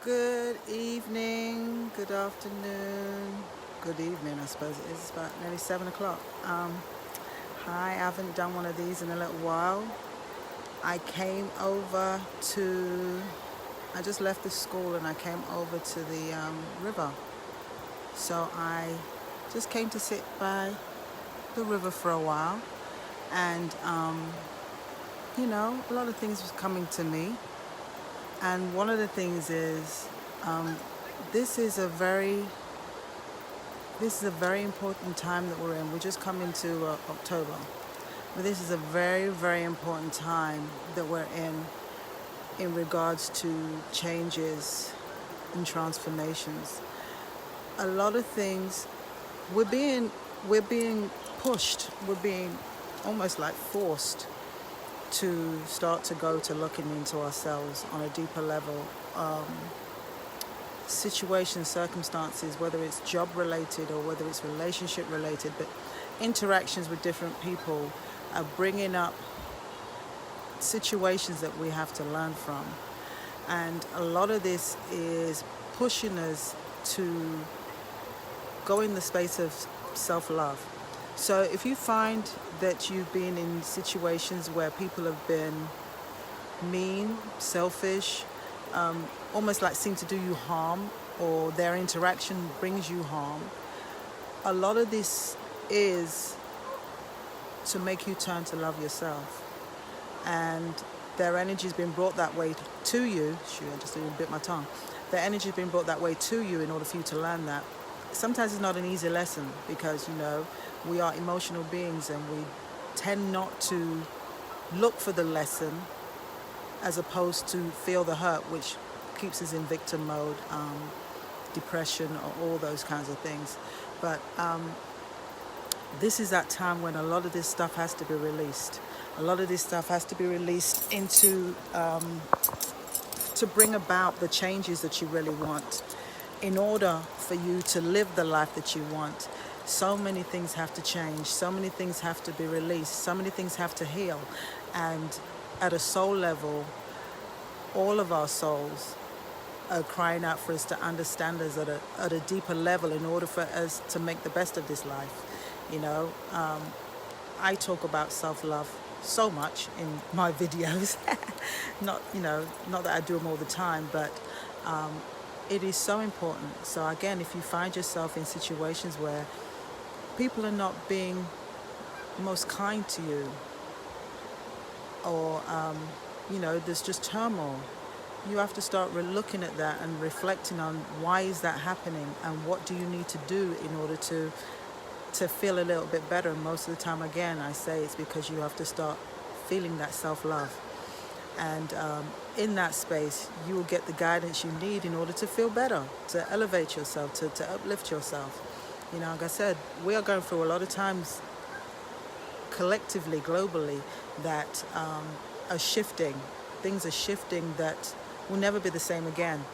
Good evening, good afternoon, good evening, I suppose it is. It's about nearly 7 o'clock. Hi, I haven't done one of these in a little while. I came over to, I just left the school and I came over to the river. So I just came to sit by the river for a while. And, a lot of things was coming to me. And one of the things is, um, this is a very this is a very important time that we're in. We're just coming to October, but this is a very, very important time that we're in regards to changes and transformations. A lot of things we're being pushed. We're being almost like forced to start to go to looking into ourselves on a deeper level. Situations, circumstances, whether it's job related or whether it's relationship related, but interactions with different people are bringing up situations that we have to learn from. And a lot of this is pushing us to go in the space of self love. So if you find that you've been in situations where people have been mean, selfish, almost like seem to do you harm, or their interaction brings you harm, a lot of this is to make you turn to love yourself. And their energy has been brought that way to you. Shoot, I just even bit my tongue. Their energy has been brought that way to you in order for you to learn that. Sometimes it's not an easy lesson because, we are emotional beings and we tend not to look for the lesson as opposed to feel the hurt, which keeps us in victim mode, depression, or all those kinds of things. But this is that time when a lot of this stuff has to be released. A lot of this stuff has to be released into to bring about the changes that you really want. In order for you to live the life that you want, so many things have to change. So many things have to be released. So many things have to heal. And at a soul level, all of our souls are crying out for us to understand us at a deeper level in order for us to make the best of this life. I talk about self-love so much in my videos. Not that I do them all the time, but it is so important. So again, if you find yourself in situations where people are not being most kind to you, or there's just turmoil, you have to start looking at that and reflecting on why is that happening and what do you need to do in order to feel a little bit better. And most of the time, again, I say it's because you have to start feeling that self-love. And in that space, you will get the guidance you need in order to feel better, to elevate yourself, to uplift yourself. Like I said, we are going through a lot of times collectively, globally, that are shifting. Things are shifting that will never be the same again.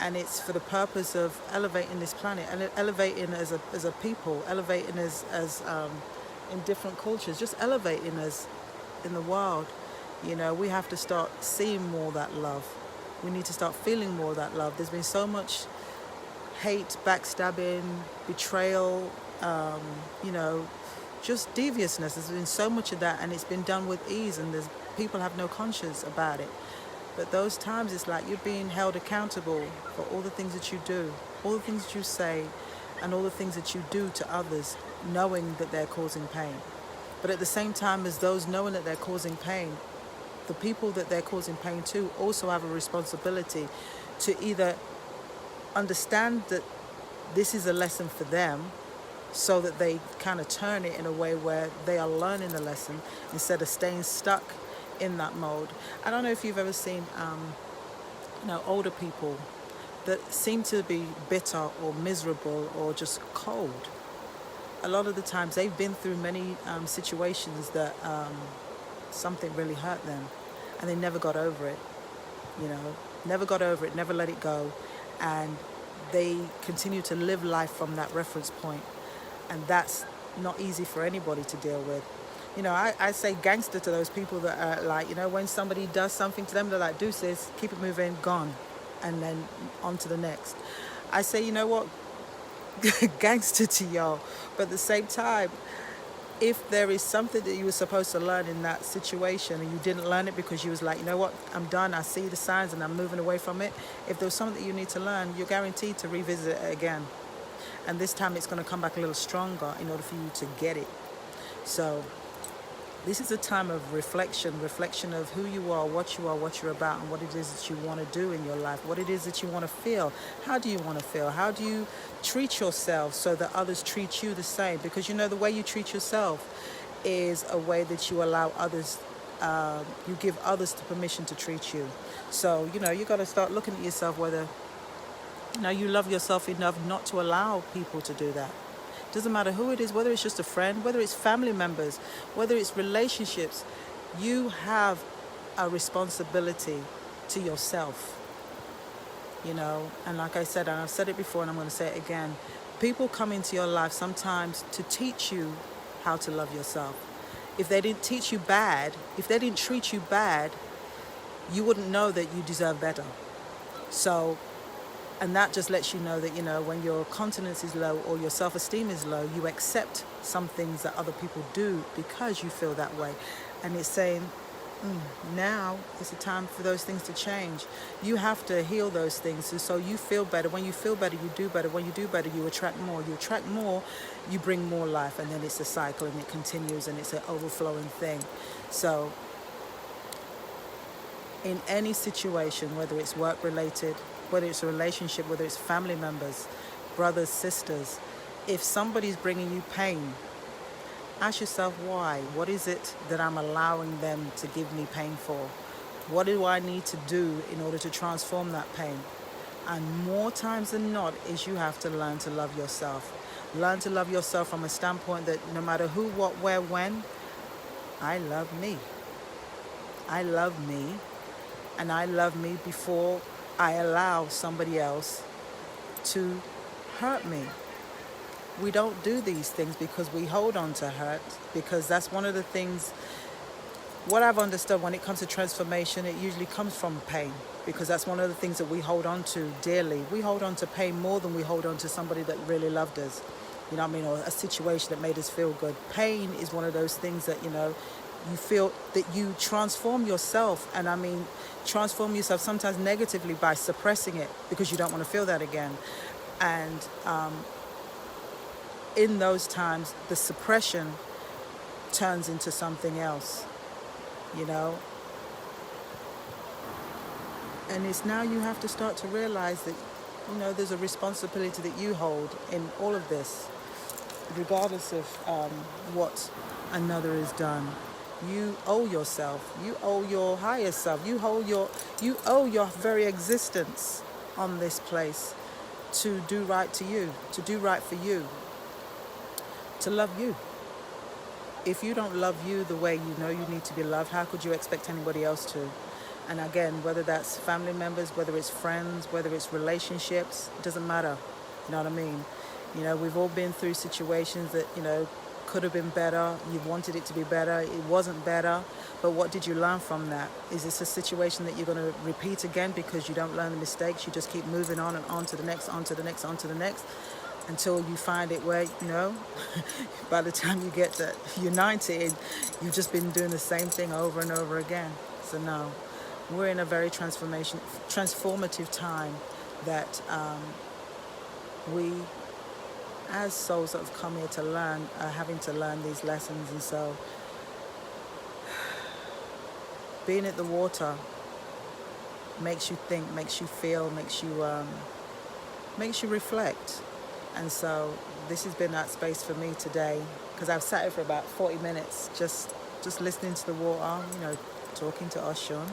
And it's for the purpose of elevating this planet, and elevating as a people, elevating as in different cultures, just elevating us in the world. We have to start seeing more of that love. We need to start feeling more of that love. There's been so much hate, backstabbing, betrayal, just deviousness. There's been so much of that, and it's been done with ease, and people have no conscience about it. But those times, it's like you're being held accountable for all the things that you do, all the things that you say, and all the things that you do to others, knowing that they're causing pain. But at the same time as those knowing that they're causing pain, the people that they're causing pain to also have a responsibility to either understand that this is a lesson for them, so that they kind of turn it in a way where they are learning the lesson instead of staying stuck in that mode. I don't know if you've ever seen older people that seem to be bitter or miserable or just cold. A lot of the times they've been through many situations that something really hurt them, and they never got over it. Never got over it, never let it go, and they continue to live life from that reference point. And that's not easy for anybody to deal with. I say gangster to those people that are like, when somebody does something to them, they're like, deuces, keep it moving, gone. and then on to the next. I say, you know what, gangster to y'all, but at the same time, if there is something that you were supposed to learn in that situation and you didn't learn it because you was like, you know what, I'm done, I see the signs and I'm moving away from it, if there's something that you need to learn, you're guaranteed to revisit it again. And this time it's going to come back a little stronger in order for you to get it. So this is a time of reflection of who you are, what you're about, and what it is that you want to do in your life, what it is that you want to feel. How do you want to feel? How do you treat yourself so that others treat you the same? Because you know the way you treat yourself is a way that you allow others, you give others the permission to treat you. So, you know, you got to start looking at yourself whether, you know, you love yourself enough not to allow people to do that. Doesn't matter who it is, whether it's just a friend, whether it's family members, whether it's relationships, you have a responsibility to yourself, you know. And like I said, and I've said it before and I'm going to say it again, people come into your life sometimes to teach you how to love yourself. If they didn't teach you bad, if they didn't treat you bad, you wouldn't know that you deserve better. So, and that just lets you know that, you know, when your confidence is low or your self-esteem is low, you accept some things that other people do because you feel that way. And it's saying, now is the time for those things to change. You have to heal those things. And so you feel better. When you feel better, you do better. When you do better, you attract more. You attract more, you bring more life. And then it's a cycle and it continues and it's an overflowing thing. So in any situation, whether it's work-related, whether it's a relationship, whether it's family members, brothers, sisters, if somebody's bringing you pain, ask yourself why. What is it that I'm allowing them to give me pain for? What do I need to do in order to transform that pain? And more times than not is you have to learn to love yourself. Learn to love yourself from a standpoint that no matter who, what, where, when, I love me. I love me, and I love me before I allow somebody else to hurt me. We don't do these things because we hold on to hurt, because that's one of the things, what I've understood when it comes to transformation, it usually comes from pain, because that's one of the things that we hold on to dearly. We hold on to pain more than we hold on to somebody that really loved us, you know what I mean, or a situation that made us feel good. Pain is one of those things that, you know, you feel that you transform yourself, and I mean transform yourself sometimes negatively by suppressing it because you don't want to feel that again. And in those times, the suppression turns into something else, you know. And it's now you have to start to realize that, you know, there's a responsibility that you hold in all of this, regardless of what another has done. You owe yourself. You owe your higher self. You owe your very existence on this place to do right to you, to do right for you, to love you. If you don't love you the way you know you need to be loved, how could you expect anybody else to? And again, whether that's family members, whether it's friends, whether it's relationships, it doesn't matter. You know what I mean? You know, we've all been through situations that, you know, could have been better. You wanted it to be better. It wasn't better. But what did you learn from that? Is this a situation that you're going to repeat again because you don't learn the mistakes? You just keep moving on and on to the next, on to the next, on to the next, until you find it where, you know, by the time you get to you're 90, you've just been doing the same thing over and over again. So no, we're in a very transformative time that we, as souls that have come here to learn, are having to learn these lessons. And so being at the water makes you think, makes you feel, makes you reflect. And so this has been that space for me today, because I've sat here for about 40 minutes just listening to the water, you know, talking to Oshun.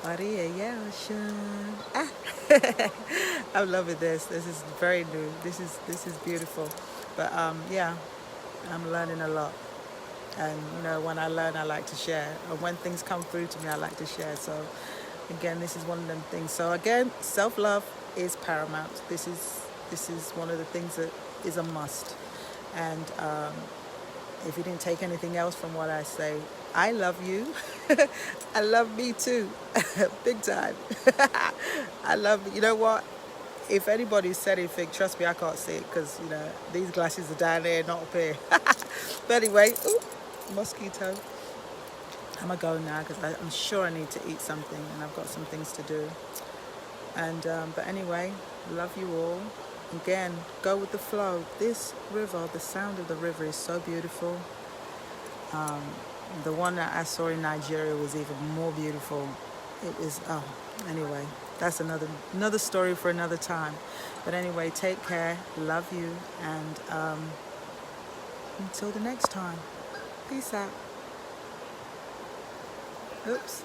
Maria, yeah, Oshun. I'm loving this. This is very new. This is beautiful. But yeah, I'm learning a lot. And you know, when I learn, I like to share. And when things come through to me, I like to share. So again, this is one of them things. So again, self-love is paramount. This is one of the things that is a must. And if you didn't take anything else from what I say, I love you. I love me too. Big time. I love, you know what? If anybody said anything, trust me, I can't see it because, you know, these glasses are down there, not up here. But anyway, ooh, mosquito. I'm going to go now because I'm sure I need to eat something and I've got some things to do. And but anyway, love you all. Again, go with the flow. This river, the sound of the river is so beautiful. The one that I saw in Nigeria was even more beautiful. It was, oh, anyway, that's another story for another time. But anyway, take care, love you, and until the next time, peace out. Oops.